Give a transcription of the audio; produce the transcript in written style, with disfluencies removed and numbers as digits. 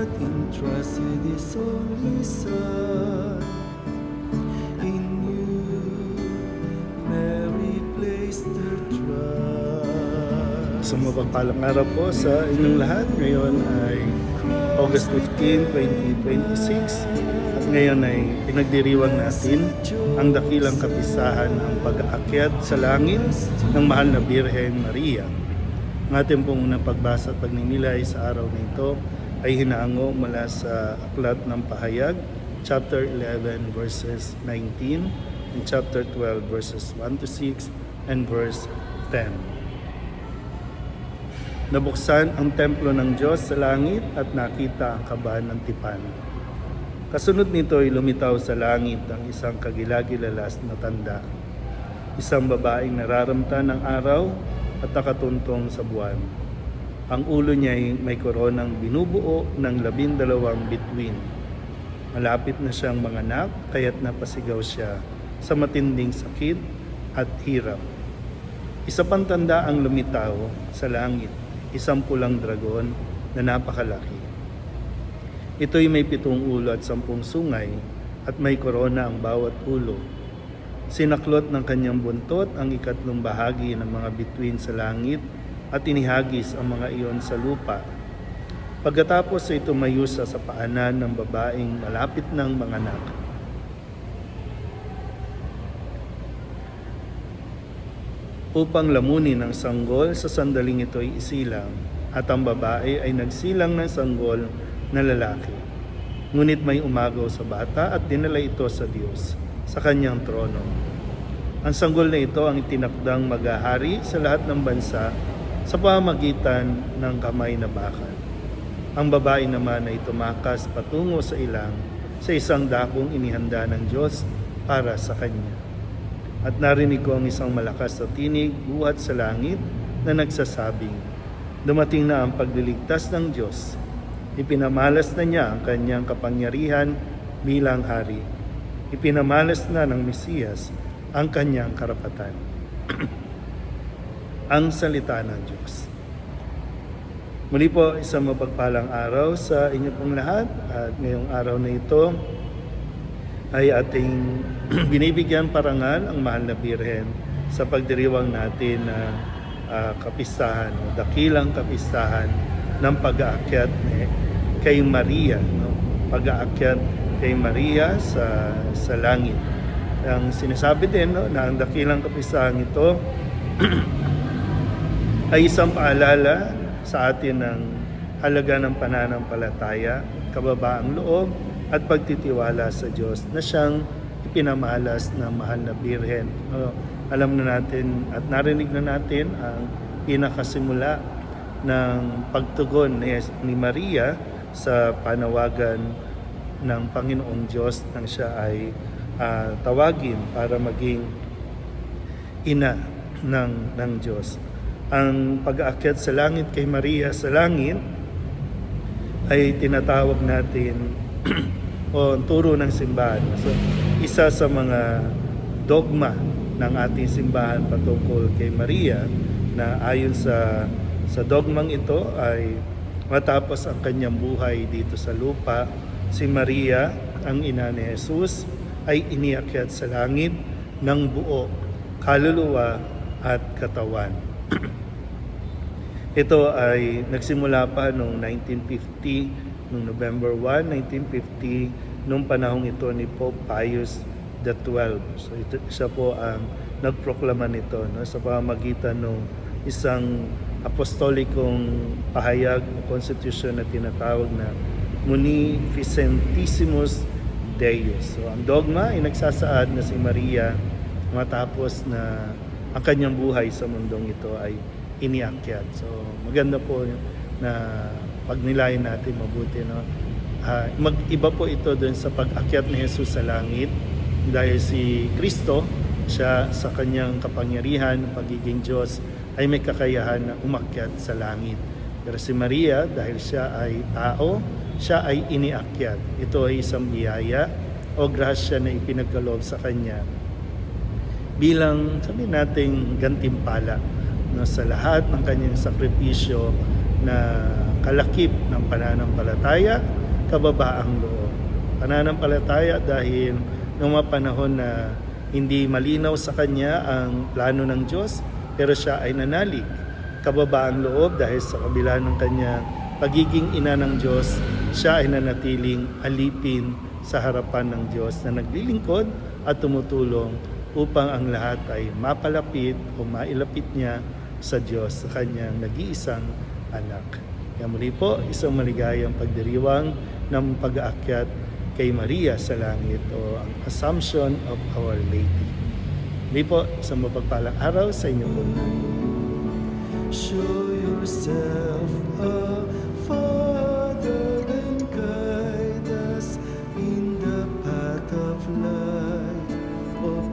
God entrusted His only Son. In you, Mary placed her trust. So mapagpalang araw po sa inyong lahat. Ngayon ay August 15, 2026. At ngayon ay pinagdiriwang natin ang dakilang kapistahan ng pag-aakyat sa langit ng mahal na Birhen Maria. Ang ating pong unang pagbasa at pagninilay sa araw na ito ay hinaango mula sa Aklat ng Pahayag, chapter 11 verses 19 and chapter 12 verses 1 to 6 and verse 10. Nabuksan ang templo ng Diyos sa langit at nakita ang kaban ng tipan. Kasunod nito ay lumitaw sa langit ang isang kagilagilalas na tanda. Isang babaeng nararamtan ng araw at nakatuntong sa buwan. Ang ulo niya ay may koronang binubuo ng 12 bituin. Malapit na siyang manganak, kaya't napasigaw siya sa matinding sakit at hirap. Isa pang tanda ang lumitaw sa langit, isang pulang dragon na napakalaki. Ito'y may 7 ulo at 10 sungay at may korona ang bawat ulo. Sinaklot ng kanyang buntot ang ikatlong bahagi ng mga bituin sa langit at inihagis ang mga iyon sa lupa. Pagkatapos ay tumayo sa paanan ng babaeng malapit ng manganak. Upang lamunin ang sanggol sa sandaling ito'y isilang, at ang babae ay nagsilang ng sanggol na lalaki. Ngunit may umagaw sa bata at dinala ito sa Diyos, sa kanyang trono. Ang sanggol na ito ang itinakdang maghahari sa lahat ng bansa sa pamamagitan ng kamay na bakal. Ang babae naman ay tumakas patungo sa ilang sa isang dakong inihanda ng Diyos para sa kanya. At narinig ko ang isang malakas na tinig buhat sa langit na nagsasabing, dumating na ang pagliligtas ng Diyos. Ipinamalas na niya ang kanyang kapangyarihan bilang hari. Ipinamalas na ng Mesiyas ang kanyang karapatan. Ang salita ng Diyos. Muli po, isang mapagpalang araw sa inyo pong lahat. At ngayong araw na ito ay ating binibigyan parangal ang mahal na Birhen sa pagdiriwang natin na kapistahan o dakilang kapistahan ng pag-aakyat kay Maria, no? Pag-aakyat kay Maria sa langit. Ang sinasabi din, no, na ang dakilang kapistahan ito ay isang paalala sa atin ng halaga ng pananampalataya, kababaang loob at pagtitiwala sa Diyos na siyang ipinamalas ng mahal na Birhen. Alam na natin at narinig na natin ang pinakasimula ng pagtugon ni Maria sa panawagan ng Panginoong Diyos nang siya ay tawagin para maging ina ng Diyos. Ang pag-aakyat sa langit kay Maria sa langit ay tinatawag natin o turo ng simbahan. So, isa sa mga dogma ng ating simbahan patungkol kay Maria na ayon sa dogmang ito ay matapos ang kanyang buhay dito sa lupa, si Maria, ang ina ni Jesus, ay iniakyat sa langit ng buo, kaluluwa at katawan. Ito ay nagsimula pa noong 1950, noong November 1, 1950, noong panahong ito ni Pope Pius XII. So ito, siya po ang nagproklama nito, no, sa pamamagitan ng isang apostolikong pahayag o constitution na tinatawag na Munificentissimus Deus. So ang dogma ay nagsasaad na si Maria matapos na ang kanyang buhay sa mundong ito ay iniakyat. So maganda po na pagnilayan natin mabuti, no? Mag-iba po ito dun sa pag-akyat ni Jesus sa langit dahil si Kristo, siya sa kanyang kapangyarihan, pagiging Diyos, ay may kakayahan na umakyat sa langit. Pero si Maria, dahil siya ay tao, siya ay iniakyat. Ito ay isang biyaya o grasya na ipinagkaloob sa kanya bilang, sabihin nating, gantimpala, no, sa lahat ng kanyang sakripisyo na kalakip ng pananampalataya, kababaang loob. Pananampalataya dahil noong mga panahon na hindi malinaw sa kanya ang plano ng Diyos, pero siya ay nanalig. Kababaang loob dahil sa kabila ng kanyang pagiging ina ng Diyos, siya ay nanatiling alipin sa harapan ng Diyos na naglilingkod at tumutulong upang ang lahat ay mapalapit o mailapit niya sa Diyos, sa kanyang nag-iisang anak. Kaya muli po, isang maligayang pagdiriwang ng pag-aakyat kay Maria sa langit o ang Assumption of Our Lady. Muli po, isang mapagpalang araw sa inyo po. Show yourself a Father and guide us in the path of life, of